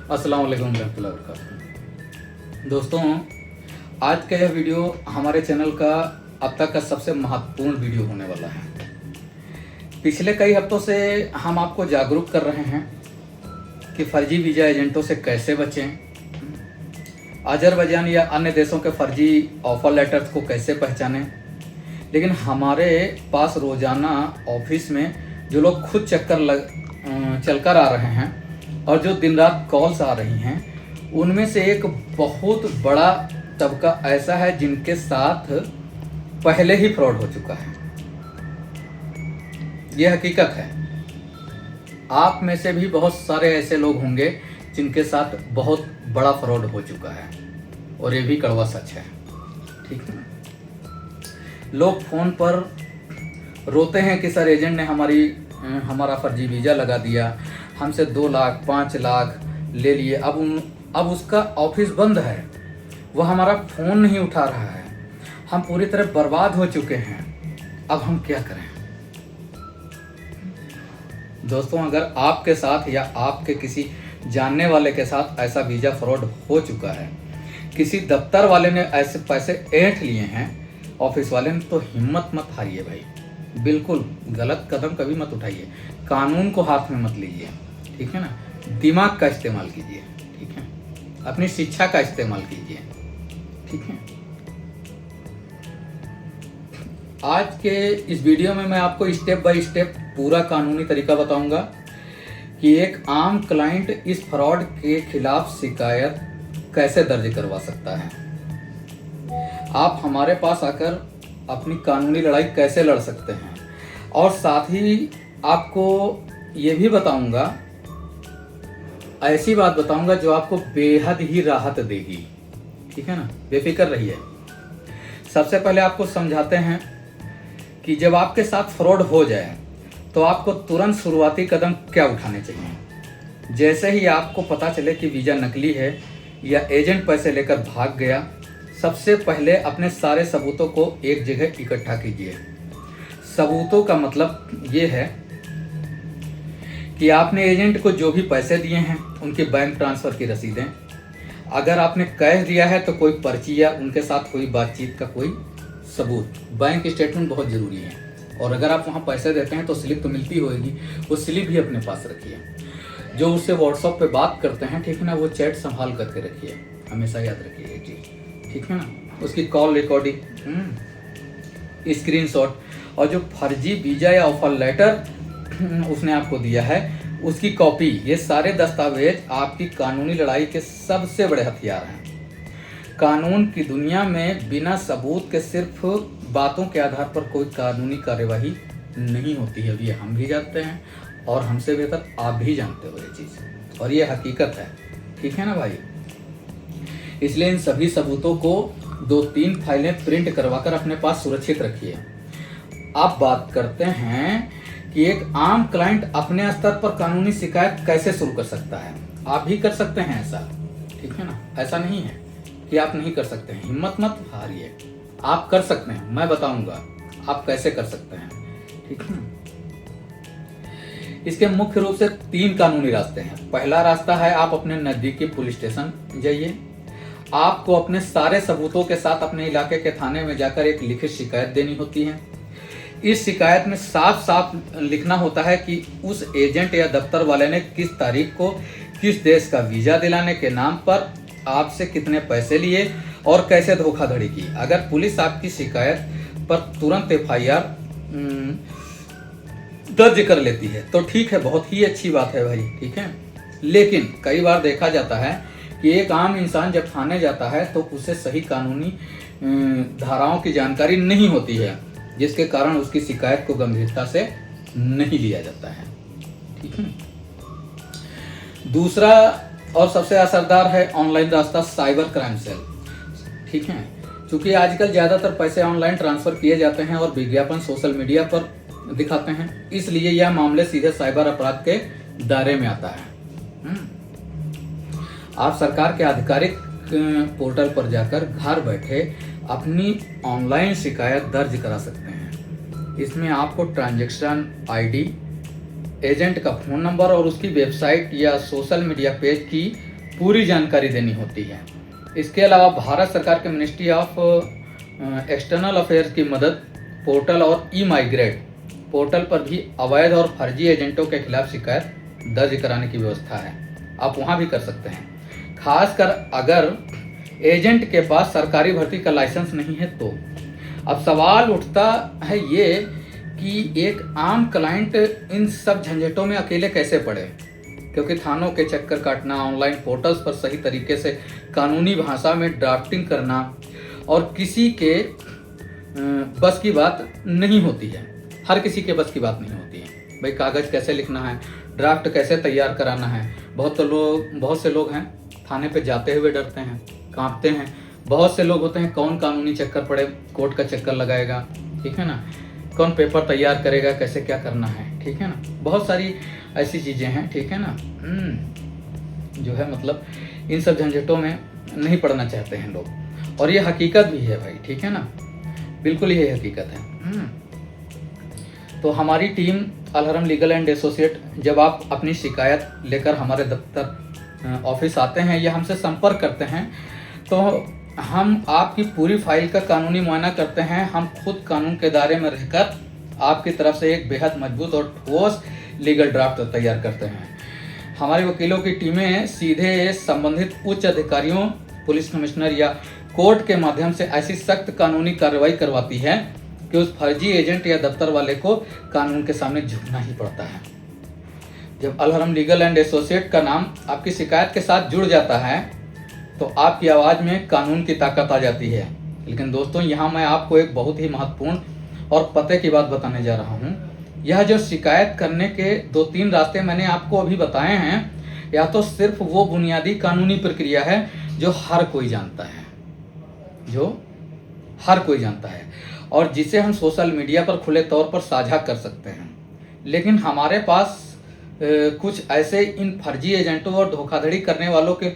अस्सलाम वालेकुम रहमतुल्लाहि व बरकातहू। दोस्तों, आज का यह वीडियो हमारे चैनल का अब तक का सबसे महत्वपूर्ण वीडियो होने वाला है। पिछले कई हफ्तों से हम आपको जागरूक कर रहे हैं कि फर्जी वीज़ा एजेंटों से कैसे बचें, अजरबैजान या अन्य देशों के फर्जी ऑफर लेटर्स को कैसे पहचानें। लेकिन हमारे पास रोज़ाना ऑफिस में जो लोग खुद चलकर आ रहे हैं और जो दिन रात कॉल्स आ रही हैं, उनमें से एक बहुत बड़ा तबका ऐसा है जिनके साथ पहले ही फ्रॉड हो चुका है। यह हकीकत है। आप में से भी बहुत सारे ऐसे लोग होंगे जिनके साथ बहुत बड़ा फ्रॉड हो चुका है, और ये भी कड़वा सच है। ठीक है ना? लोग फ़ोन पर रोते हैं कि सर एजेंट ने हमारा फर्जी वीज़ा लगा दिया, हमसे 2 लाख 5 लाख ले लिए, अब उसका ऑफिस बंद है, वह हमारा फ़ोन नहीं उठा रहा है, हम पूरी तरह बर्बाद हो चुके हैं, अब हम क्या करें। दोस्तों, अगर आपके साथ या आपके किसी जानने वाले के साथ ऐसा वीज़ा फ्रॉड हो चुका है, किसी दफ्तर वाले ने ऐसे पैसे ऐंठ लिए हैं ऑफिस वाले ने, तो हिम्मत मत हारिए भाई। बिल्कुल गलत कदम कभी मत उठाइए, कानून को हाथ में मत लीजिए। ठीक है ना? दिमाग का इस्तेमाल कीजिए। ठीक है? अपनी शिक्षा का इस्तेमाल कीजिए। ठीक है? आज के इस वीडियो में मैं आपको स्टेप बाय स्टेप पूरा कानूनी तरीका बताऊंगा कि एक आम क्लाइंट इस फ्रॉड के खिलाफ शिकायत कैसे दर्ज करवा सकता है। आप हमारे पास आकर अपनी कानूनी लड़ाई कैसे लड़ सकते हैं, और साथ ही आपको ये भी बताऊंगा, ऐसी बात बताऊंगा जो आपको बेहद ही राहत देगी। ठीक है ना? बेफिक्र रहिए। सबसे पहले आपको समझाते हैं कि जब आपके साथ फ्रॉड हो जाए तो आपको तुरंत शुरुआती कदम क्या उठाने चाहिए। जैसे ही आपको पता चले कि वीज़ा नकली है या एजेंट पैसे लेकर भाग गया, सबसे पहले अपने सारे सबूतों को एक जगह इकट्ठा कीजिए। सबूतों का मतलब ये है कि आपने एजेंट को जो भी पैसे दिए हैं उनके बैंक ट्रांसफ़र की रसीदें, अगर आपने कैश दिया है तो कोई पर्ची या उनके साथ कोई बातचीत का कोई सबूत। बैंक स्टेटमेंट बहुत ज़रूरी है, और अगर आप वहाँ पैसे देते हैं तो स्लिप तो मिलती होगी, वो स्लिप भी अपने पास रखिए। जो उससे व्हाट्सएप पे बात करते हैं, ठीक है ना, वो चैट संभाल करके रखिए, हमेशा याद रखिए ये चीज़। ठीक है ना? उसकी कॉल रिकॉर्डिंग, स्क्रीनशॉट, और जो फर्जी वीज़ा या ऑफर लेटर उसने आपको दिया है उसकी कॉपी, ये सारे दस्तावेज आपकी कानूनी लड़ाई के सबसे बड़े हथियार हैं। कानून की दुनिया में बिना सबूत के सिर्फ बातों के आधार पर कोई कानूनी कार्यवाही नहीं होती है। ये हम भी जानते हैं, और हमसे बेहतर आप भी जानते हो ये चीज़, और ये हकीकत है। ठीक है ना भाई? इसलिए इन सभी सबूतों को 2-3 फाइलें प्रिंट करवाकर अपने पास सुरक्षित रखिए। अब बात करते हैं कि एक आम क्लाइंट अपने स्तर पर कानूनी शिकायत कैसे शुरू कर सकता है। आप भी कर सकते हैं ऐसा। ठीक है ना? ऐसा नहीं है कि आप नहीं कर सकते हैं। हिम्मत मत हारिए, आप कर सकते हैं। मैं बताऊंगा आप कैसे कर सकते हैं। ठीक है? इसके मुख्य रूप से 3 कानूनी रास्ते हैं। पहला रास्ता है, आप अपने नजदीकी पुलिस स्टेशन जाइए। आपको अपने सारे सबूतों के साथ अपने इलाके के थाने में जाकर एक लिखित शिकायत देनी होती है। इस शिकायत में साफ साफ लिखना होता है कि उस एजेंट या दफ्तर वाले ने किस तारीख को किस देश का वीज़ा दिलाने के नाम पर आपसे कितने पैसे लिए और कैसे धोखाधड़ी की। अगर पुलिस आपकी शिकायत पर तुरंत FIR दर्ज कर लेती है तो ठीक है, बहुत ही अच्छी बात है भाई। ठीक है? लेकिन कई बार देखा जाता है कि एक आम इंसान जब थाने जाता है तो उसे सही कानूनी धाराओं की जानकारी नहीं होती है, जिसके कारण उसकी शिकायत को गंभीरता से नहीं लिया जाता है। ठीक है? दूसरा और सबसे असरदार है ऑनलाइन रास्ता, साइबर क्राइम सेल। ठीक है? क्योंकि आजकल ज़्यादातर पैसे ऑनलाइन ट्रांसफ़र किए जाते हैं और विज्ञापन सोशल मीडिया पर दिखाते हैं, इसलिए यह मामले सीधे साइबर अपराध के दायरे में आता है। आप सरकार के आधिकारिक पोर्टल पर जाकर घर बैठे अपनी ऑनलाइन शिकायत दर्ज करा सकते हैं। इसमें आपको ट्रांजैक्शन ID, एजेंट का फ़ोन नंबर और उसकी वेबसाइट या सोशल मीडिया पेज की पूरी जानकारी देनी होती है। इसके अलावा भारत सरकार के मिनिस्ट्री ऑफ एक्सटर्नल अफेयर्स की मदद पोर्टल और ई माइग्रेट पोर्टल पर भी अवैध और फर्जी एजेंटों के खिलाफ शिकायत दर्ज कराने की व्यवस्था है। आप वहां भी कर सकते हैं, खासकर अगर एजेंट के पास सरकारी भर्ती का लाइसेंस नहीं है तो। अब सवाल उठता है ये कि एक आम क्लाइंट इन सब झंझटों में अकेले कैसे पड़े, क्योंकि थानों के चक्कर काटना, ऑनलाइन पोर्टल्स पर सही तरीके से कानूनी भाषा में ड्राफ्टिंग करना और किसी के बस की बात नहीं होती है। हर किसी के बस की बात नहीं होती है। भाई कागज़ कैसे लिखना है, ड्राफ्ट कैसे तैयार कराना है। बहुत से लोग हैं थाने पे जाते हुए डरते हैं, कांपते हैं। बहुत से लोग होते हैं कौन कानूनी चक्कर पड़े, कोर्ट का चक्कर लगाएगा, ठीक है ना, कौन पेपर तैयार करेगा, कैसे क्या करना है, ठीक है ना। बहुत सारी ऐसी चीज़ें हैं, ठीक है ना, जो है मतलब इन सब झंझटों में नहीं पड़ना चाहते हैं लोग। और ये हकीकत भी है भाई, ठीक है ना, बिल्कुल ये हकीकत है। तो हमारी टीम अलहरम लीगल एंड एसोसिएट, जब आप अपनी शिकायत लेकर हमारे दफ्तर ऑफिस आते हैं या हमसे संपर्क करते हैं, तो हम आपकी पूरी फाइल का कानूनी मुआयना करते हैं। हम खुद कानून के दायरे में रहकर आपकी तरफ से एक बेहद मजबूत और ठोस लीगल ड्राफ्ट तैयार करते हैं। हमारे वकीलों की टीमें सीधे संबंधित उच्च अधिकारियों, पुलिस कमिश्नर या कोर्ट के माध्यम से ऐसी सख्त कानूनी कार्रवाई करवाती है कि उस फर्जी एजेंट या दफ्तर वाले को कानून के सामने झुकना ही पड़ता है। जब अलहरम लीगल एंड एसोसिएट का नाम आपकी शिकायत के साथ जुड़ जाता है तो आपकी आवाज़ में कानून की ताकत आ जाती है। लेकिन दोस्तों, यहाँ मैं आपको एक बहुत ही महत्वपूर्ण और पते की बात बताने जा रहा हूँ। यह जो शिकायत करने के 2-3 रास्ते मैंने आपको अभी बताए हैं, या तो सिर्फ वो बुनियादी कानूनी प्रक्रिया है जो हर कोई जानता है, और जिसे हम सोशल मीडिया पर खुले तौर पर साझा कर सकते हैं। लेकिन हमारे पास कुछ ऐसे इन फर्जी एजेंटों और धोखाधड़ी करने वालों के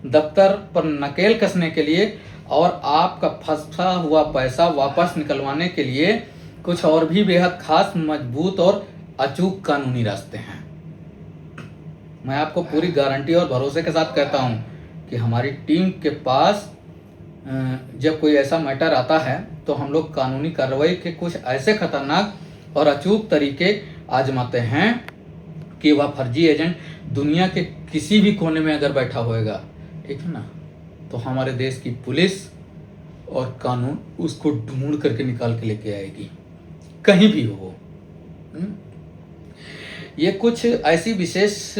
दफ्तर पर नकेल कसने के लिए और आपका फंसा हुआ पैसा वापस निकलवाने के लिए कुछ और भी बेहद खास, मजबूत और अचूक कानूनी रास्ते हैं। मैं आपको पूरी गारंटी और भरोसे के साथ कहता हूं कि हमारी टीम के पास जब कोई ऐसा मैटर आता है तो हम लोग कानूनी कार्रवाई के कुछ ऐसे खतरनाक और अचूक तरीके आजमाते हैं कि वह फर्जी एजेंट दुनिया के किसी भी कोने में अगर बैठा होएगा, ठीक है ना, तो हमारे देश की पुलिस और कानून उसको ढूंढ करके निकाल के लेके आएगी, कहीं भी हो। ये कुछ ऐसी विशेष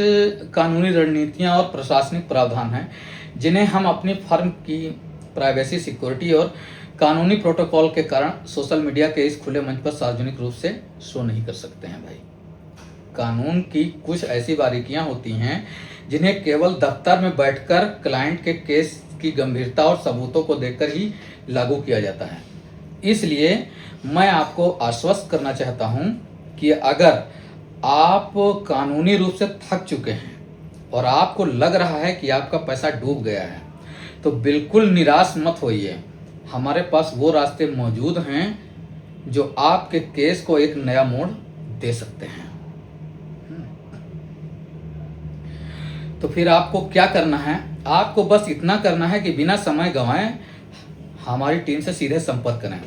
कानूनी रणनीतियां और प्रशासनिक प्रावधान हैं जिन्हें हम अपनी फर्म की प्राइवेसी, सिक्योरिटी और कानूनी प्रोटोकॉल के कारण सोशल मीडिया के इस खुले मंच पर सार्वजनिक रूप से शो नहीं कर सकते हैं भाई। कानून की कुछ ऐसी बारीकियां होती हैं जिन्हें केवल दफ्तर में बैठकर क्लाइंट के केस की गंभीरता और सबूतों को देखकर ही लागू किया जाता है। इसलिए मैं आपको आश्वस्त करना चाहता हूं कि अगर आप कानूनी रूप से थक चुके हैं और आपको लग रहा है कि आपका पैसा डूब गया है, तो बिल्कुल निराश मत होइए। हमारे पास वो रास्ते मौजूद हैं जो आपके केस को एक नया मोड़ दे सकते हैं। तो फिर आपको क्या करना है? आपको बस इतना करना है कि बिना समय गंवाए हमारी टीम से सीधे संपर्क करें।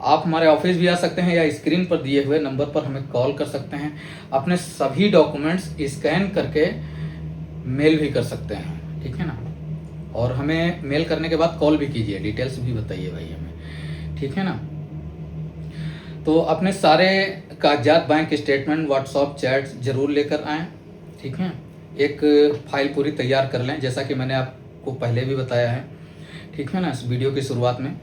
आप हमारे ऑफिस भी आ सकते हैं या स्क्रीन पर दिए हुए नंबर पर हमें कॉल कर सकते हैं। अपने सभी डॉक्यूमेंट्स स्कैन करके मेल भी कर सकते हैं, ठीक है ना। और हमें मेल करने के बाद कॉल भी कीजिए, डिटेल्स भी बताइए भाई हमें, ठीक है ना। तो अपने सारे कागजात, बैंक स्टेटमेंट, व्हाट्सएप चैट्स जरूर लेकर आएँ, ठीक है। एक फाइल पूरी तैयार कर लें, जैसा कि मैंने आपको पहले भी बताया है, ठीक है ना, इस वीडियो की शुरुआत में।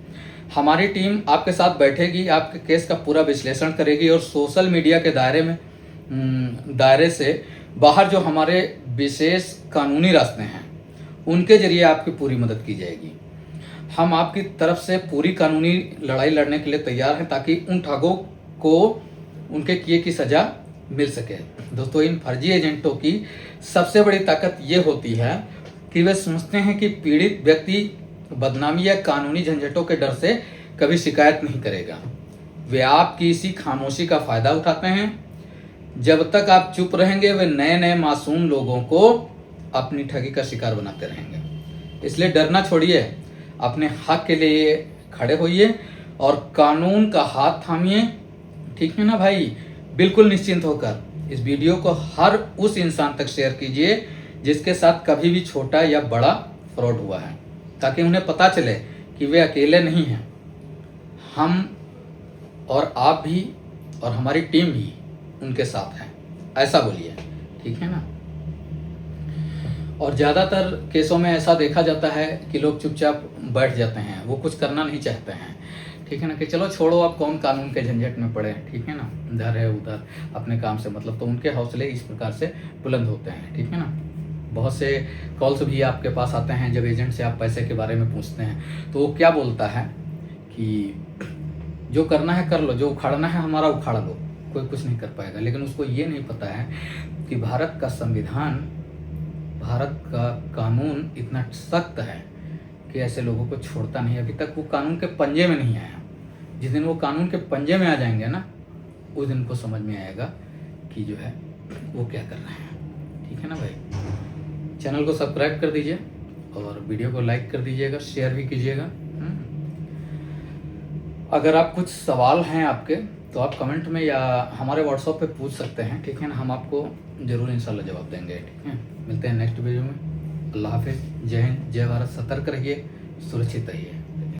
हमारी टीम आपके साथ बैठेगी, आपके केस का पूरा विश्लेषण करेगी और सोशल मीडिया के दायरे से बाहर जो हमारे विशेष कानूनी रास्ते हैं उनके जरिए आपकी पूरी मदद की जाएगी। हम आपकी तरफ से पूरी कानूनी लड़ाई लड़ने के लिए तैयार हैं ताकि उन ठगों को उनके किए की सज़ा मिल सके। दोस्तों, इन फर्जी एजेंटों की सबसे बड़ी ताकत ये होती है कि वे समझते हैं कि पीड़ित व्यक्ति बदनामी या कानूनी झंझटों के डर से कभी शिकायत नहीं करेगा। वे आपकी इसी खामोशी का फायदा उठाते हैं। जब तक आप चुप रहेंगे, वे नए नए मासूम लोगों को अपनी ठगी का शिकार बनाते रहेंगे। इसलिए डरना छोड़िए, अपने हक के लिए खड़े होइए और कानून का हाथ थामिए, ठीक है ना भाई। बिल्कुल निश्चिंत होकर इस वीडियो को हर उस इंसान तक शेयर कीजिए जिसके साथ कभी भी छोटा या बड़ा फ्रॉड हुआ है, ताकि उन्हें पता चले कि वे अकेले नहीं हैं। हम और आप भी और हमारी टीम भी उनके साथ हैं, ऐसा बोलिए, ठीक है ना। और ज़्यादातर केसों में ऐसा देखा जाता है कि लोग चुपचाप बैठ जाते हैं, वो कुछ करना नहीं चाहते हैं, ठीक है ना, कि चलो छोड़ो, अब कौन कानून के झंझट में पड़े, ठीक है ना, इधर है उधर अपने काम से मतलब। तो उनके हौसले इस प्रकार से बुलंद होते हैं, ठीक है ना। बहुत से कॉल्स भी आपके पास आते हैं जब एजेंट से आप पैसे के बारे में पूछते हैं, तो वो क्या बोलता है कि जो करना है कर लो, जो उखाड़ना है हमारा उखाड़ लो, कोई कुछ नहीं कर पाएगा। लेकिन उसको ये नहीं पता है कि भारत का संविधान, भारत का कानून इतना सख्त है कि ऐसे लोगों को छोड़ता नहीं। अभी तक वो कानून के पंजे में नहीं आया। जिस दिन वो कानून के पंजे में आ जाएंगे ना, उस दिन को समझ में आएगा कि जो है वो क्या कर रहे हैं, ठीक है ना भाई। चैनल को सब्सक्राइब कर दीजिए और वीडियो को लाइक कर दीजिएगा, शेयर भी कीजिएगा। अगर आप कुछ सवाल हैं आपके, तो आप कमेंट में या हमारे व्हाट्सएप पे पूछ सकते हैं, ठीक है ना। हम आपको ज़रूर इंशाल्लाह जवाब देंगे, ठीक है। मिलते हैं नेक्स्ट वीडियो में। अल्लाह हाफिज़, जय हिंद, जय भारत। सतर्क रहिए, सुरक्षित रहिए।